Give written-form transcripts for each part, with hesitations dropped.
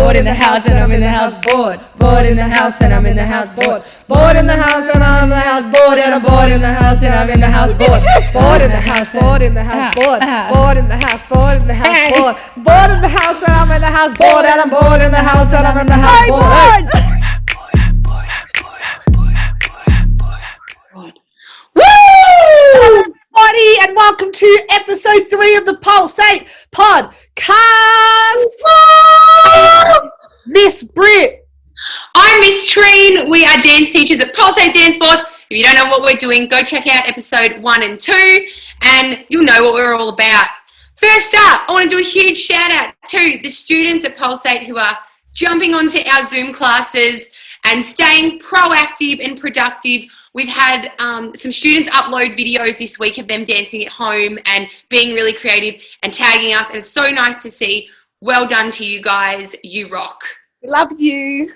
bored in the house and I'm in the house bored. Bored in the house and I'm in the house bored. Bored in the house and I'm in the house bored. And I'm bored in the house and I'm in the house bored. Bored in the house, bored in the house bored. Bored in the house, bored in the house bored. Bored in the house and I'm in the house bored. And I'm bored in the house and I'm in the house bored. Woo! Everybody, and welcome to episode 3 of the Pulsate Podcast. Miss Britt. I'm Miss Treen. We are dance teachers at Pulsate Dance Force. If you don't know what we're doing, go check out episode 1 and 2 and you'll know what we're all about. First up, I want to do a huge shout out to the students at Pulsate who are jumping onto our Zoom classes and staying proactive and productive. We've had some students upload videos this week of them dancing at home and being really creative and tagging us. And it's so nice to see. Well done to you guys. You rock. We love you.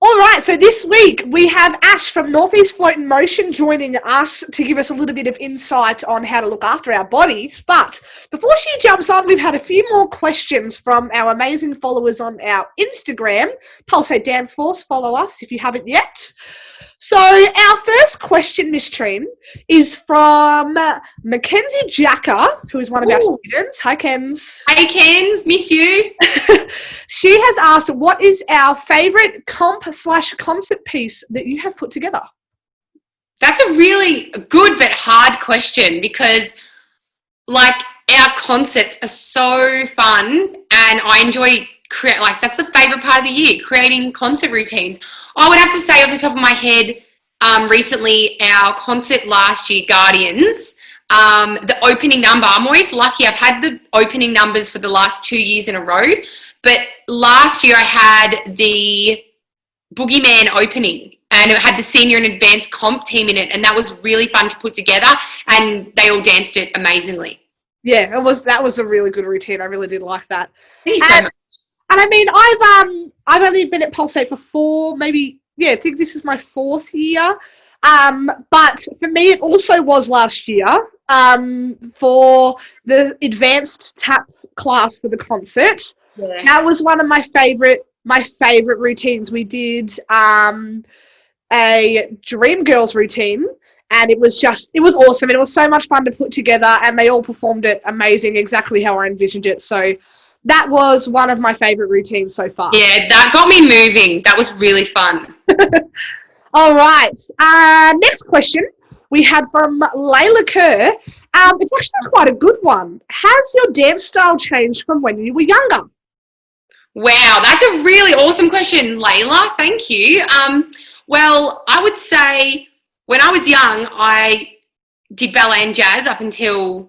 All right, so this week we have Ash from Northeast Float in Motion joining us to give us a little bit of insight on how to look after our bodies. But before she jumps on, we've had a few more questions from our amazing followers on our Instagram, Pulsate Dance Force. Follow us if you haven't yet. So our first question, Miss Treen, is from Mackenzie Jacker, who is one of our students. Hi, Kens. Hey, Kens. Miss you. She has asked, what is our favourite comp/concert piece that you have put together? That's a really good but hard question because, like, our concerts are so fun and I enjoy that's the favourite part of the year, creating concert routines. I would have to say off the top of my head, recently our concert last year, Guardians, the opening number, I'm always lucky. I've had the opening numbers for the last 2 years in a row, but last year I had the Boogeyman opening and it had the senior and advanced comp team in it, and that was really fun to put together and they all danced it amazingly. Yeah, that was a really good routine. I really did like that. Thank you so much. And I mean, I've only been at Pulsate for I think this is my 4th year. But for me, it also was last year for the advanced tap class for the concert. Yeah. That was one of my favorite routines. We did a Dream Girls routine. And it was awesome. It was so much fun to put together, and they all performed it amazing, exactly how I envisioned it. So that was one of my favourite routines so far. Yeah, that got me moving. That was really fun. All right. Next question we had from Layla Kerr. It's actually quite a good one. Has your dance style changed from when you were younger? Wow, that's a really awesome question, Layla. Thank you. Well, I would say when I was young, I did ballet and jazz up until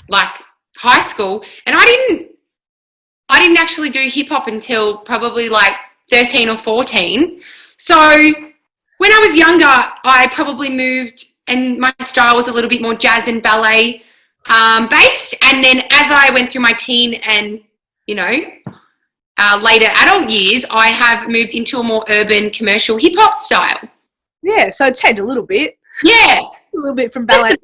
like high school, and I didn't actually do hip hop until probably like 13 or 14. So when I was younger, I probably moved and my style was a little bit more jazz and ballet based. And then as I went through my teen and, later adult years, I have moved into a more urban commercial hip hop style. Yeah, so it's changed a little bit. Yeah. A little bit from ballet.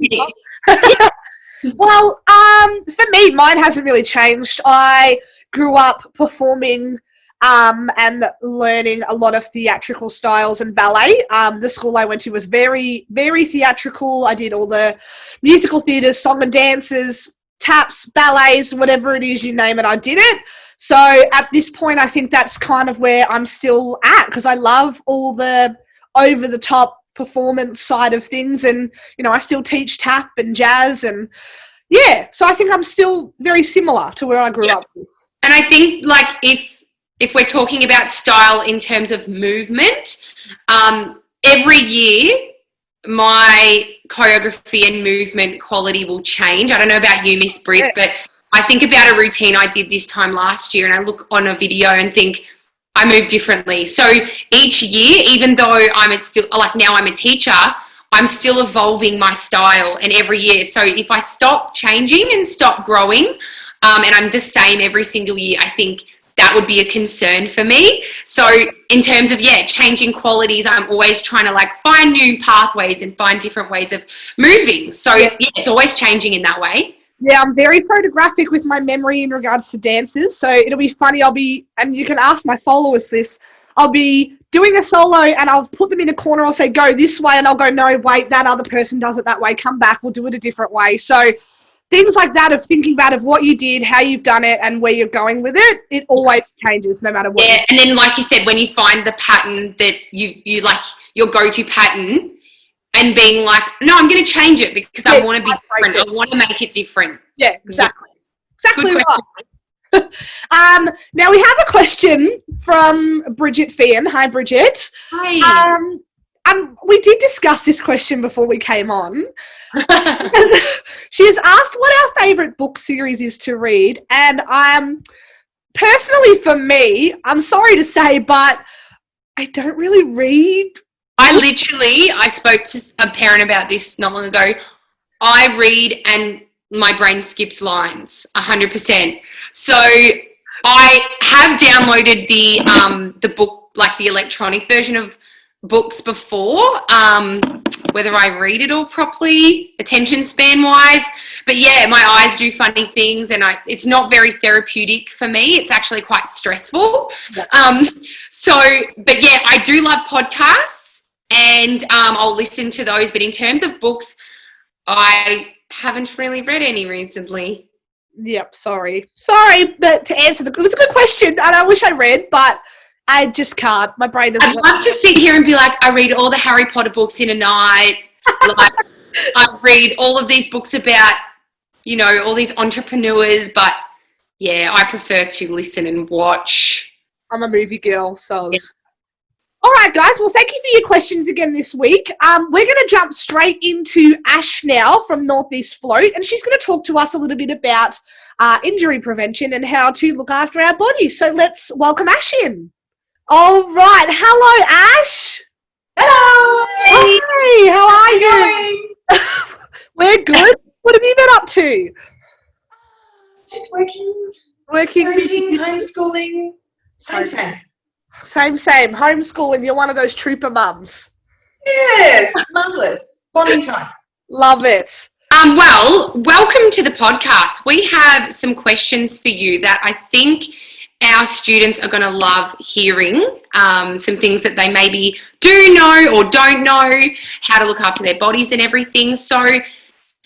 Well, for me, mine hasn't really changed. I grew up performing and learning a lot of theatrical styles and ballet. The school I went to was very, very theatrical. I did all the musical theatres, song and dances, taps, ballets, whatever it is, you name it, I did it. So at this point, I think that's kind of where I'm still at because I love all the over-the-top performance side of things, and I still teach tap and jazz, and so I think I'm still very similar to where I grew up with. And I think like if we're talking about style in terms of movement, every year my choreography and movement quality will change. I don't know about you, Miss Britt, but I think about a routine I did this time last year and I look on a video and think I move differently. So each year, even though now I'm a teacher, I'm still evolving my style, and every year. So if I stop changing and stop growing, and I'm the same every single year, I think that would be a concern for me. So in terms of, changing qualities, I'm always trying to find new pathways and find different ways of moving. So it's always changing in that way. Yeah, I'm very photographic with my memory in regards to dances. So it'll be funny. And you can ask my soloists this, I'll be doing a solo and I'll put them in a corner. I'll say, go this way. And I'll go, no, wait, that other person does it that way. Come back. We'll do it a different way. So things like that, of thinking about of what you did, how you've done it, and where you're going with it, it always changes no matter what. Yeah, and then like you said, when you find the pattern that you like, your go-to pattern, and being like, no, I'm going to change it because I want to be different. I want to make it different. Yeah, exactly. Exactly right. Now we have a question from Bridget Fian. Hi, Bridget. Hi. We did discuss this question before we came on. She has asked what our favourite book series is to read, and personally for me, I'm sorry to say, but I don't really read. I spoke to a parent about this not long ago. I read and my brain skips lines 100%. So I have downloaded the book, like the electronic version of books before, whether I read it all properly, attention span wise. But yeah, my eyes do funny things, and it's not very therapeutic for me. It's actually quite stressful. But yeah, I do love podcasts, and I'll listen to those. But in terms of books, I haven't really read any recently. Yep, sorry, but to answer it was a good question, and I wish I read, but I just can't. My brain doesn't. I'd love to sit here and be like, I read all the Harry Potter books in a night. Like, I read all of these books about, all these entrepreneurs. But yeah, I prefer to listen and watch. I'm a movie girl, so. Yeah. All right, guys. Well, thank you for your questions again this week. We're going to jump straight into Ash now from Northeast Float, and she's going to talk to us a little bit about injury prevention and how to look after our bodies. So let's welcome Ash in. All right. Hello, Ash. Hello. Hey, how are you? We're good. What have you been up to? Just working. Parenting, homeschooling. Same. Homeschooling. You're one of those trooper mums. Yes. Marvellous. Bonding time. Love it. Well, welcome to the podcast. We have some questions for you that I think our students are going to love hearing, some things that they maybe do know or don't know, how to look after their bodies and everything. So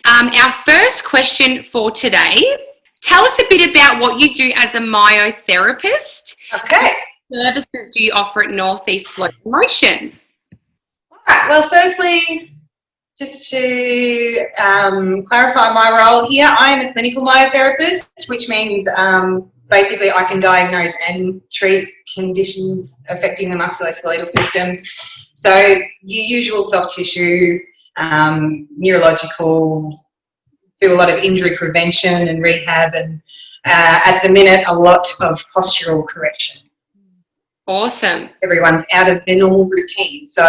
our first question for today, tell us a bit about what you do as a myotherapist. Okay. What services do you offer at Northeast Float Motion? All right. Well, firstly, just to clarify my role here, I am a clinical myotherapist, which means basically I can diagnose and treat conditions affecting the musculoskeletal system. So your usual soft tissue, neurological, do a lot of injury prevention and rehab, and at the minute a lot of postural correction. Awesome. Everyone's out of their normal routine, so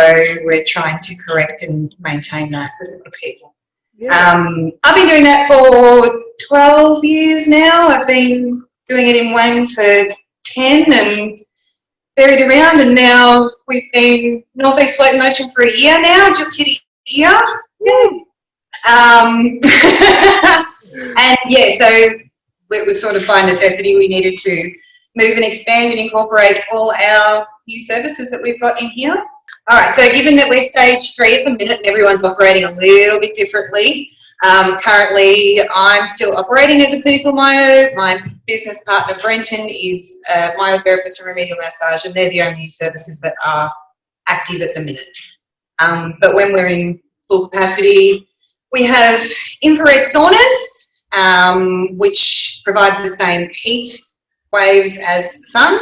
we're trying to correct and maintain that with a lot of people. Yeah. I've been doing that for 12 years now. I've been doing it in Wang for 10 and varied around, and now we've been Northeast Float Motion for a year now, just hit a year. And yeah, so it was sort of by necessity we needed to move and expand and incorporate all our new services that we've got in here. All right, so given that we're stage 3 at the minute and everyone's operating a little bit differently, currently I'm still operating as a clinical myo. My business partner Brenton is a myotherapist and remedial massage, and they're the only services that are active at the minute. But when we're in full capacity, we have infrared saunas, which provide the same heat waves as the sun,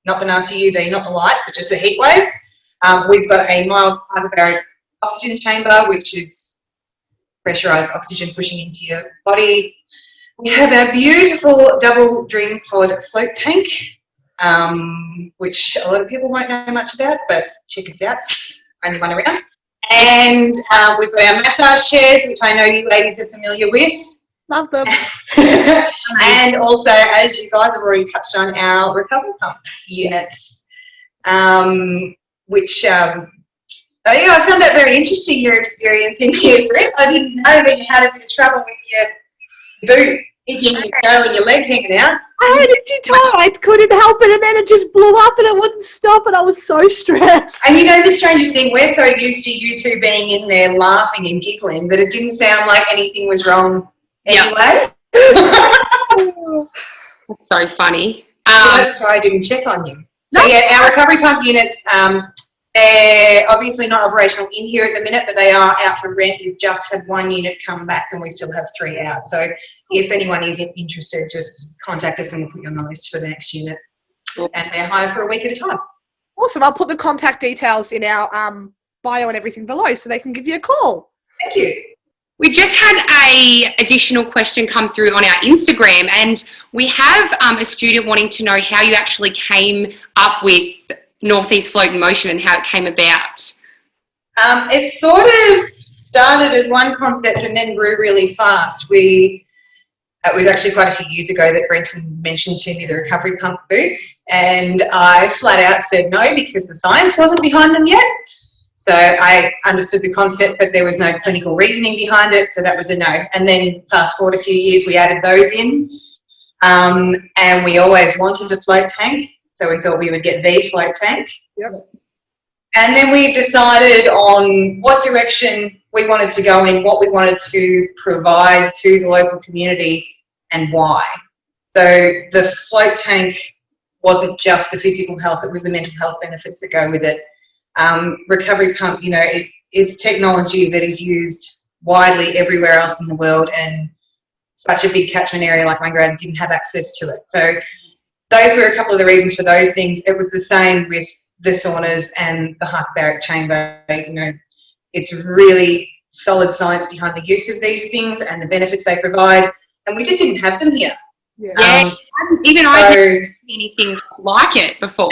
not the nasty UV, not the light, but just the heat waves. We've got a mild hyperbaric oxygen chamber, which is pressurised oxygen pushing into your body. We have our beautiful double dream pod float tank, which a lot of people won't know much about, but check us out, only one around. And we've got our massage chairs, which I know you ladies are familiar with. Love them. And also, as you guys have already touched on, our recovery pump units, which I found that very interesting, your experience in here, Britt. I didn't know that you had a bit of trouble with boot itching your toe and your leg hanging out. I had itchy toe. I couldn't help it, and then it just blew up, and it wouldn't stop, and I was so stressed. And you know the strangest thing, we're so used to you two being in there laughing and giggling that it didn't sound like anything was wrong anyway. That's so funny. That's why I didn't check on you. So yeah, our recovery pump units, they're obviously not operational in here at the minute, but they are out for rent. We've just had one unit come back and we still have 3 out. So if anyone is interested, just contact us and we'll put you on the list for the next unit. And they're hired for a week at a time. Awesome. I'll put the contact details in our bio and everything below so they can give you a call. Thank you. We just had a additional question come through on our Instagram, and we have a student wanting to know how you actually came up with Northeast Float in Motion and how it came about. It sort of started as one concept and then grew really fast. It was actually quite a few years ago that Brenton mentioned to me the recovery pump boots, and I flat out said no because the science wasn't behind them yet. So I understood the concept, but there was no clinical reasoning behind it, so that was a no. And then fast forward a few years, we added those in, and we always wanted a float tank, so we thought we would get the float tank. Yep. And then we decided on what direction we wanted to go in, what we wanted to provide to the local community, and why. So the float tank wasn't just the physical health, it was the mental health benefits that go with it. Recovery pump, you know, it's technology that is used widely everywhere else in the world, and such a big catchment area like Wangaratta didn't have access to it. So those were a couple of the reasons for those things. It was the same with the saunas and the hyperbaric chamber. You know, it's really solid science behind the use of these things and the benefits they provide, and we just didn't have them here. Yeah, even I haven't seen anything like it before.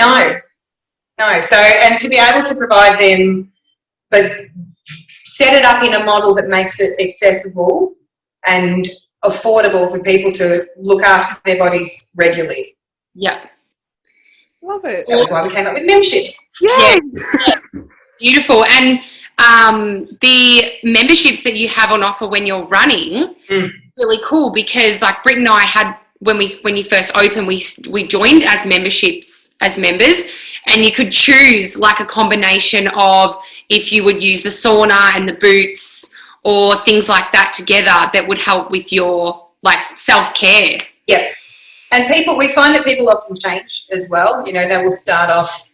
No, so, and to be able to provide them, but set it up in a model that makes it accessible and affordable for people to look after their bodies regularly. Yeah. Love it. That was why we came up with memberships. Yeah. Beautiful. And the memberships that you have on offer when you're running, really cool, because like Britt and I had, when you first opened, we joined as members, and you could choose like a combination of if you would use the sauna and the boots or things like that together that would help with your like self-care. Yeah. And we find that people often change as well. You know, they will start off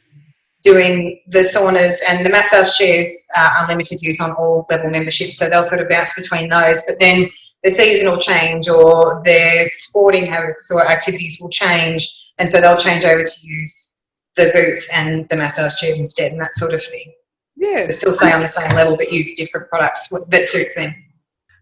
doing the saunas, and the massage chairs are unlimited use on all level memberships, so they'll sort of bounce between those. But then the seasonal change or their sporting habits or activities will change, and so they'll change over to use the boots and the massage chairs instead, and that sort of thing. Yeah. They still stay on the same level but use different products that suits them.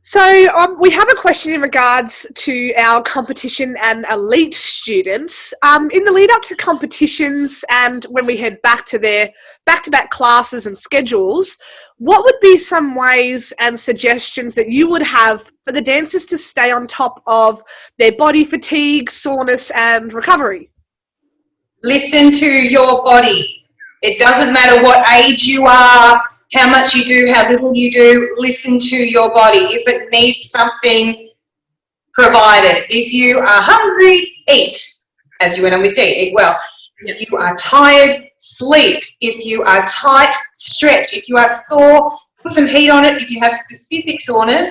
So we have a question in regards to our competition and elite students. In the lead up to competitions and when we head back to their back-to-back classes and schedules, what would be some ways and suggestions that you would have for the dancers to stay on top of their body fatigue, soreness and recovery? Listen to your body. It doesn't matter what age you are, how much you do, how little you do. Listen to your body. If it needs something, provide it. If you are hungry, eat. As you went on with D, eat well. If you are tired, sleep. If you are tight, stretch. If you are sore, put some heat on it. If you have specific soreness,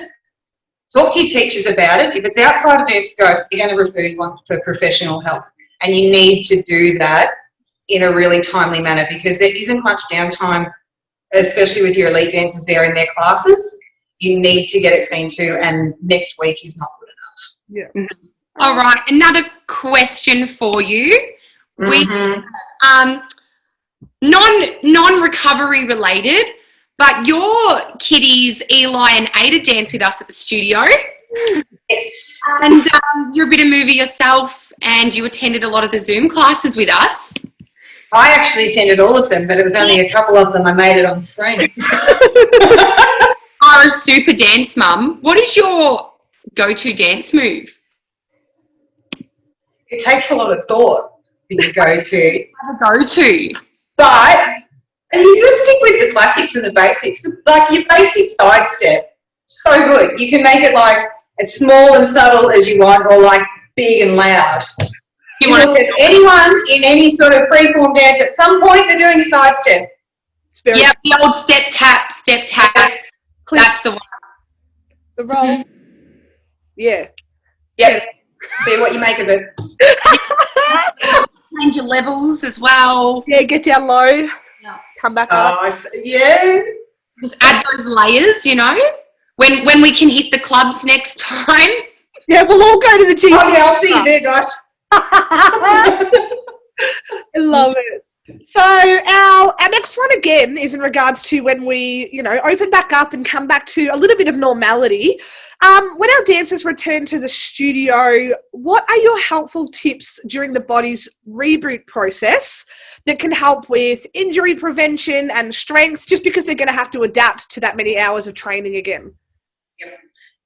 talk to your teachers about it. If it's outside of their scope, they're going to refer you on for professional help. And you need to do that in a really timely manner, because there isn't much downtime, especially with your elite dancers there in their classes. You need to get it seen to, and next week is not good enough. Yeah. All right, another question for you. Non-recovery related, but your kiddies Eli and Ada dance with us at the studio. Yes. And you're a bit of a mover yourself, and you attended a lot of the Zoom classes with us. I actually attended all of them, but it was only a couple of them I made it on screen. You're a super dance mum. What is your go-to dance move? It takes a lot of thought for your go-to. Go-to. But you just stick with the classics and the basics. Like your basic side step, so good. You can make it like as small and subtle as you want, or like big and loud. You look at anyone in any sort of freeform dance, at some point they're doing a side step. Yeah, the old step tap. That's the one. The roll. Mm-hmm. Yeah. Yep. See what you make of it. Change your levels as well. Yeah, get down low. Yeah. Come back up. Yeah. Just add those layers, you know. When we can hit the clubs next time. Yeah, we'll all go to the GC. Oh, yeah, I'll see you there, guys. I love it. So our next one again is in regards to when we, open back up and come back to a little bit of normality. When our dancers return to the studio, what are your helpful tips during the body's reboot process that can help with injury prevention and strength, just because they're going to have to adapt to that many hours of training again? Yep.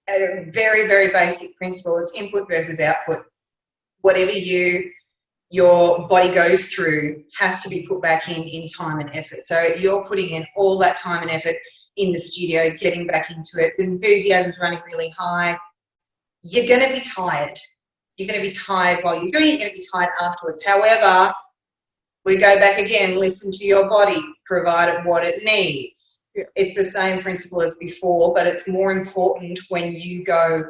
A very, very basic principle. It's input versus output. Whatever your body goes through has to be put back in time and effort. So you're putting in all that time and effort in the studio, getting back into it. The enthusiasm's running really high. You're going to be tired. You're going to be tired while you're doing it. You're going to be tired afterwards. However, we go back again, listen to your body, provide it what it needs. Yeah. It's the same principle as before, but it's more important when you go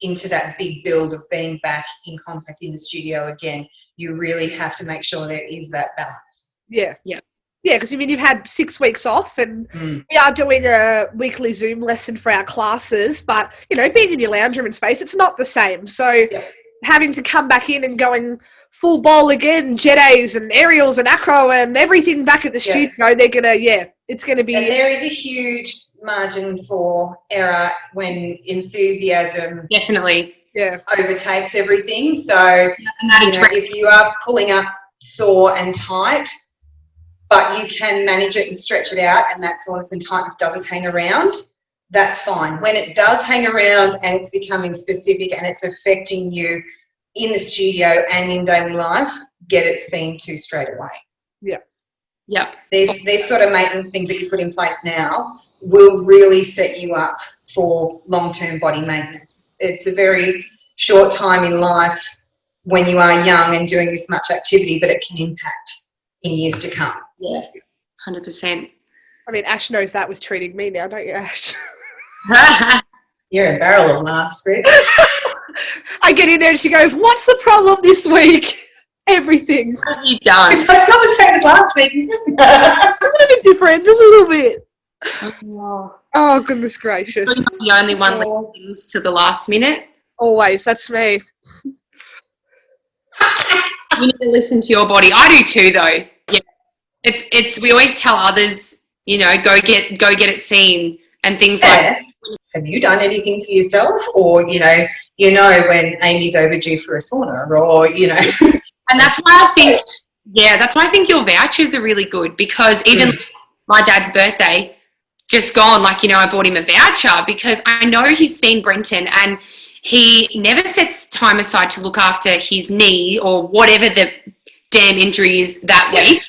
into that big build of being back in contact in the studio again. You really have to make sure there is that balance. Yeah. Yeah, because you've had 6 weeks off, and we are doing a weekly Zoom lesson for our classes, but, being in your lounge room and space, it's not the same. So having to come back in and going full bowl again, jet A's and aerials and acro and everything back at the studio, they're going to, it's going to be... And there is a huge margin for error when enthusiasm definitely overtakes everything. So if you are pulling up sore and tight, but you can manage it and stretch it out, and that soreness and tightness doesn't hang around, that's fine. When it does hang around and it's becoming specific and it's affecting you in the studio and in daily life, get it seen to straight away. Yeah. These sort of maintenance things that you put in place now will really set you up for long-term body maintenance. It's a very short time in life when you are young and doing this much activity, but it can impact in years to come. Yeah, 100%. I mean, Ash knows that with treating me now, don't you, Ash? You're a barrel of laughs, Britt. I get in there and she goes, "What's the problem this week?" Everything. What have you done? It's not the same as last week, is it? A little bit different, just a little bit. Oh, goodness gracious. You're the only one leaving things to the last minute. Always, that's me. You need to listen to your body. I do too, though. Yeah, it's. We always tell others, go get it seen and things like that. Have you done anything for yourself, or when Amy's overdue for a sauna, or And that's why I think your vouchers are really good, because even my dad's birthday just gone, I bought him a voucher because I know he's seen Brenton and he never sets time aside to look after his knee or whatever the damn injury is that week.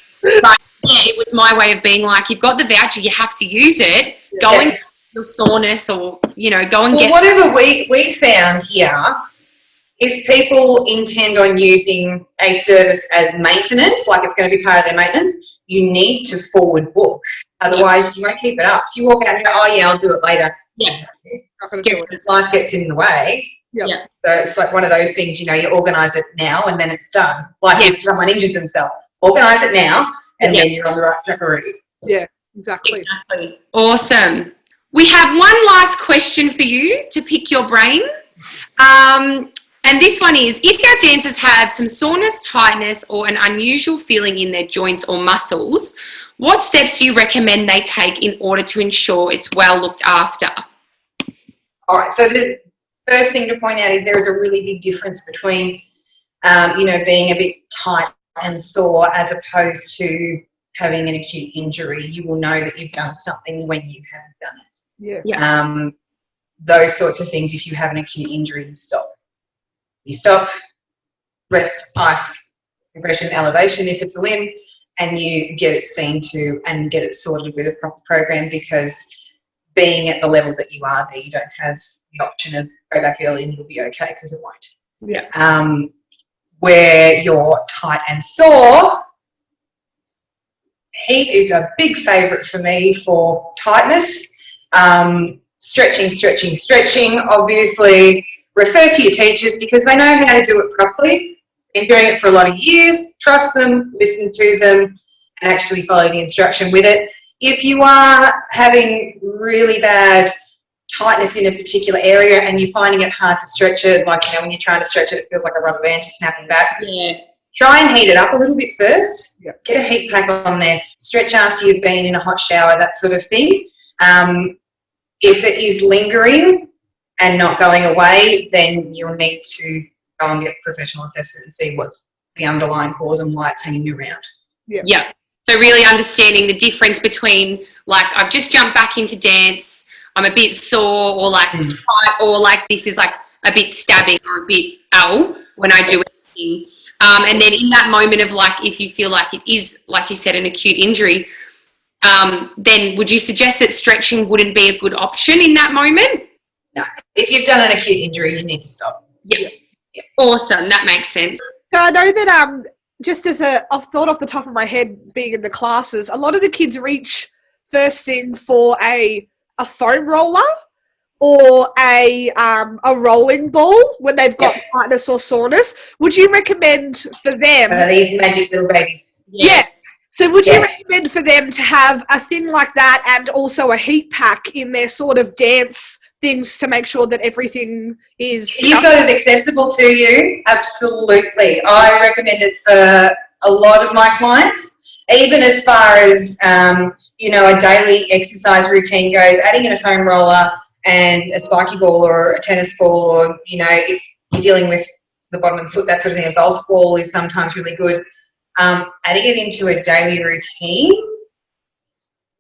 But it was my way of being like, you've got the voucher, you have to use it. Go and get your soreness, or, go and get... whatever we found here, if people intend on using a service as maintenance, like it's going to be part of their maintenance, you need to forward book. Otherwise, you won't keep it up. If you walk out and go, "Oh, yeah, I'll do it later." Yeah. Because life gets in the way. Yeah. So it's like one of those things, you organise it now and then it's done. Like if someone injures themselves, organise it now and then you're on the right track already. Yeah, exactly. Awesome. We have one last question for you to pick your brain. And this one is, if your dancers have some soreness, tightness, or an unusual feeling in their joints or muscles, what steps do you recommend they take in order to ensure it's well looked after? All right, so the first thing to point out is there is a really big difference between, being a bit tight and sore as opposed to having an acute injury. You will know that you've done something when you haven't done it. Yeah. Those sorts of things, if you have an acute injury, you stop. You stop, rest, ice, compression, elevation if it's a limb, and you get it seen to and get it sorted with a proper program, because being at the level that you are there. You don't have the option of go back early and it'll be okay, because it won't. Yeah. Where you're tight and sore, heat is a big favourite for me for tightness. Stretching. Obviously, refer to your teachers because they know how to do it properly. Been doing it for a lot of years. Trust them, listen to them, and actually follow the instruction with it. If you are having really bad tightness in a particular area and you're finding it hard to stretch it, like, you know, when you're trying to stretch it, it feels like a rubber band just snapping back. Yeah. Try and heat it up a little bit first. Yep. Get a heat pack on there. Stretch after you've been in a hot shower, that sort of thing. If it is lingering and not going away, then you'll need to go and get professional assessment and see what's the underlying cause and why it's hanging around. Yeah. So really understanding the difference between, like, I've just jumped back into dance, I'm a bit sore, or like tight, or like this is like a bit stabbing or a bit when I do anything. And then in that moment of, like, if you feel like it is, like you said, an acute injury, then would you suggest that stretching wouldn't be a good option in that moment? No. If you've done an acute injury, you need to stop. Yeah. Awesome. That makes sense. So I know that just as I've thought off the top of my head, being in the classes, a lot of the kids reach first thing for a foam roller or a rolling ball when they've got tightness or soreness. Would you recommend for them? These magic little babies. Yes. So would you recommend for them to have a thing like that and also a heat pack in their sort of dance things to make sure that everything is... You've got it accessible to you, absolutely. I recommend it for a lot of my clients, even as far as, you know, a daily exercise routine goes, adding in a foam roller and a spiky ball or a tennis ball, or, you know, if you're dealing with the bottom of the foot, that sort of thing, a golf ball is sometimes really good. Adding it into a daily routine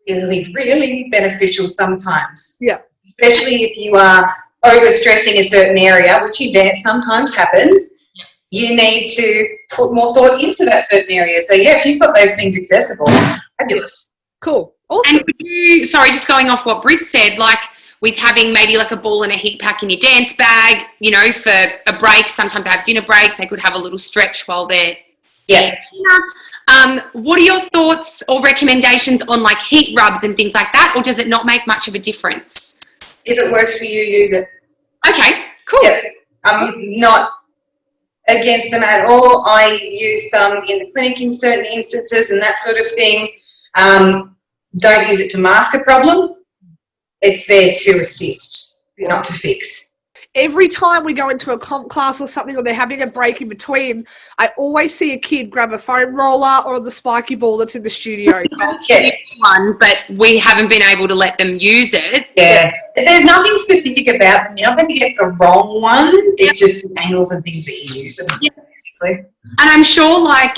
is really, really beneficial sometimes. Yeah. Especially if you are overstressing a certain area, which in dance sometimes happens, you need to put more thought into that certain area. So, yeah, if you've got those things accessible, fabulous. Cool. Awesome. And just going off what Britt said, like with having maybe like a ball and a heat pack in your dance bag, you know, for a break, sometimes they have dinner breaks, they could have a little stretch while they're what are your thoughts or recommendations on like heat rubs and things like that, or does it not make much of a difference? If it works for you, use it. Okay, cool. Yeah, I'm not against them at all. I use some in the clinic in certain instances and that sort of thing. Don't use it to mask a problem. It's there to assist, not to fix. Every time we go into a comp class or something, or they're having a break in between, I always see a kid grab a foam roller or the spiky ball that's in the studio. One, but we haven't been able to let them use it. Yeah, there's nothing specific about them. You're not going to get the wrong one. It's just angles and things that you use, basically. And I'm sure, like,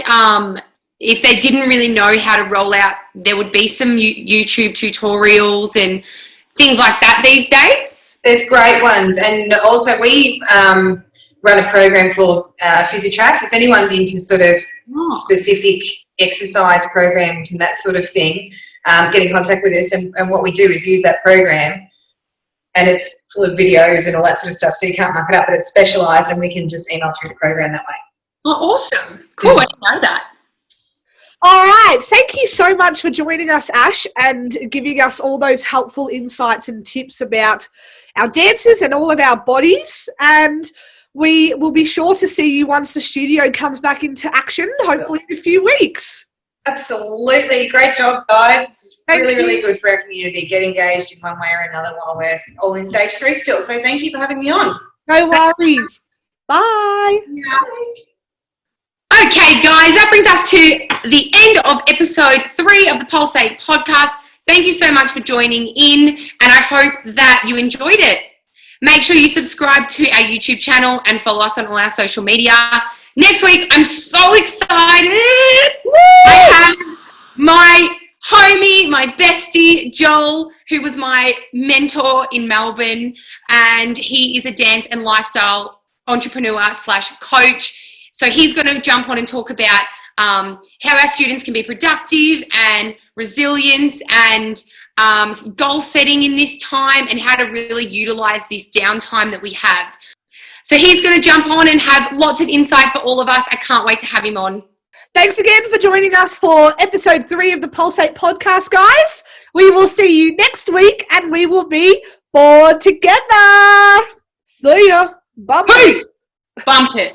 if they didn't really know how to roll out, there would be some YouTube tutorials and things like that these days. There's great ones, and also we run a program called PhysiTrack. If anyone's into sort of specific exercise programs and that sort of thing, get in contact with us, and what we do is use that program, and it's full of videos and all that sort of stuff, so you can't mark it up, but it's specialised, and we can just email through the program that way. Oh, awesome. Cool, I didn't know that. All right. Thank you so much for joining us, Ash, and giving us all those helpful insights and tips about our dances and all of our bodies. And we will be sure to see you once the studio comes back into action, hopefully in a few weeks. Absolutely. Great job, guys. It's really good for our community. Get engaged in one way or another while we're all in stage 3 still. So thank you for having me on. No worries. Bye. Bye. Okay, guys, that brings us to the end of episode 3 of the Pulsate Podcast. Thank you so much for joining in, and I hope that you enjoyed it. Make sure you subscribe to our YouTube channel and follow us on all our social media. Next week, I'm so excited. Woo! I have my homie, my bestie, Joel, who was my mentor in Melbourne, and he is a dance and lifestyle entrepreneur / coach. So he's going to jump on and talk about how our students can be productive and resilience and goal setting in this time, and how to really utilize this downtime that we have. So he's going to jump on and have lots of insight for all of us. I can't wait to have him on. Thanks again for joining us for episode 3 of the Pulsate Podcast, guys. We will see you next week, and we will be bored together. See ya. Bye-bye. Bump it.